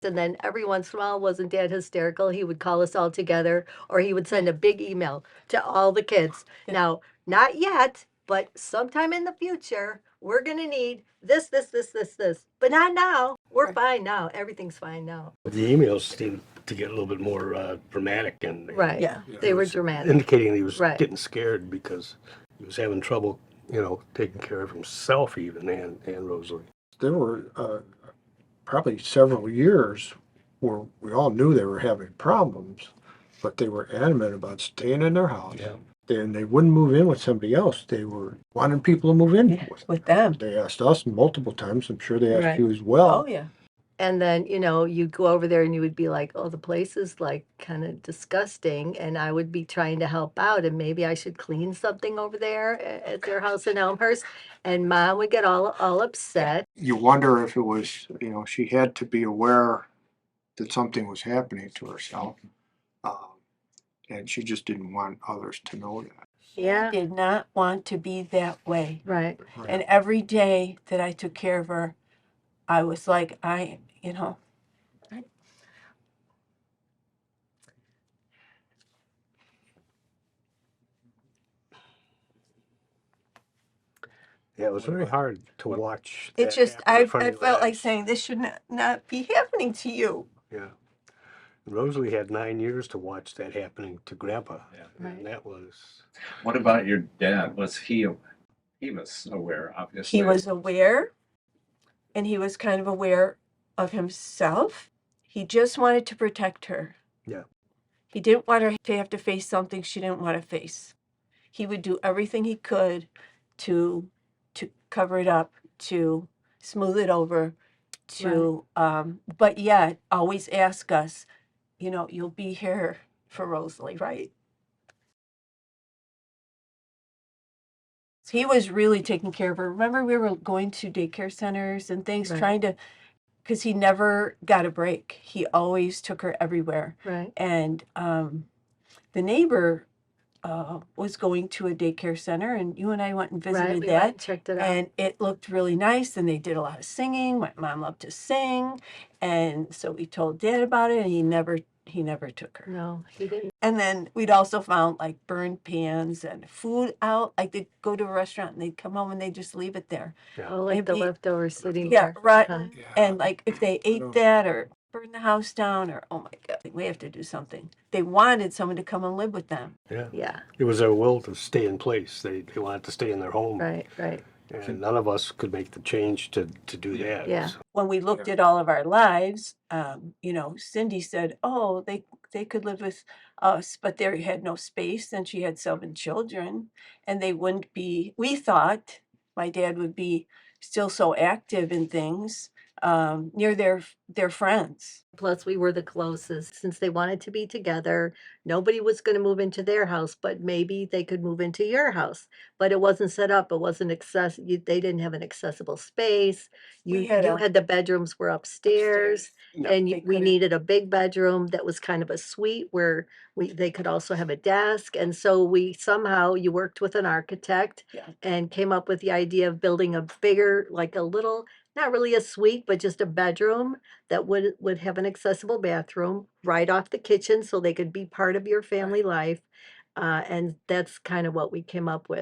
And then every once in a while, wasn't Dad hysterical? He would call us all together, or he would send a big email to all the kids. Yeah. Now, not yet, but sometime in the future, we're gonna need this, but not now. We're Right. fine now. Everything's fine now. The emails seemed to get a little bit more dramatic and Right. Yeah. They were was dramatic. indicating he was Right. getting scared because he was having trouble, taking care of himself even and Rosalie. There were probably several years where we all knew they were having problems, but they were adamant about staying in their house. Yeah. And they wouldn't move in with somebody else. They were wanting people to move in Yeah, with them. with them. They asked us multiple times. I'm sure they asked Right. you as well. Oh, yeah. And then, you'd go over there and you would be like, "Oh, the place is like kind of disgusting." And I would be trying to help out, and maybe I should clean something over there at their house in Elmhurst. And Mom would get all upset. You wonder if it was, she had to be aware that something was happening to herself. And she just didn't want others to know that. She Yeah. did not want to be that way. Right. And every day that I took care of her, I was like, Yeah, it was very hard to watch. it's that just, happen in I front of your felt like eyes. saying, this should not be happening to you. Yeah. Rosalie had 9 years to watch that happening to Grandpa. Yeah. Right. And that was. What about your dad? He was aware, obviously. He was aware, and he was kind of aware of himself. He just wanted to protect her. Yeah. He didn't want her to have to face something she didn't want to face. He would do everything he could to cover it up, to smooth it over, but yet always ask us, you'll be here for Rosalie, right? He was really taking care of her. Remember, we were going to daycare centers and things, Right. because he never got a break. He always took her everywhere. Right. And the neighbor was going to a daycare center, and you and I went and Right. visited We that. went and checked it out. And it looked really nice, and they did a lot of singing. My mom loved to sing, and so we told Dad about it, and he never took her. No, he didn't. And then we'd also found like burned pans and food out. Like they'd go to a restaurant and they'd come home and they'd just leave it there. Oh, like the Maybe- leftovers sitting Yeah, there. right. Huh. And like if they ate know. that or burned the house down, or oh my God, we have to do something. They wanted someone to come and live with them. Yeah. Yeah. It was their will to stay in place. They wanted to stay in their home. Right. Right. And none of us could make the change to do that. Yeah. So, When we looked at all of our lives, Cindy said, "Oh, they could live with us, but they had no space, and she had 7 children, and they wouldn't be." We thought my dad would be still so active in things near their friends. Plus, we were the closest. Since they wanted to be together, nobody was going to move into their house, but maybe they could move into your house. But it wasn't set up. It wasn't they didn't have an accessible space. We had You a- had the bedrooms were upstairs, Yeah. and They we couldn't- needed a big bedroom that was kind of a suite where they could also have a desk. And so you worked with an architect Yeah. and came up with the idea of building a bigger, like a little, not really a suite, but just a bedroom that would have an accessible bathroom right off the kitchen so they could be part of your family life. And that's kind of what we came up with.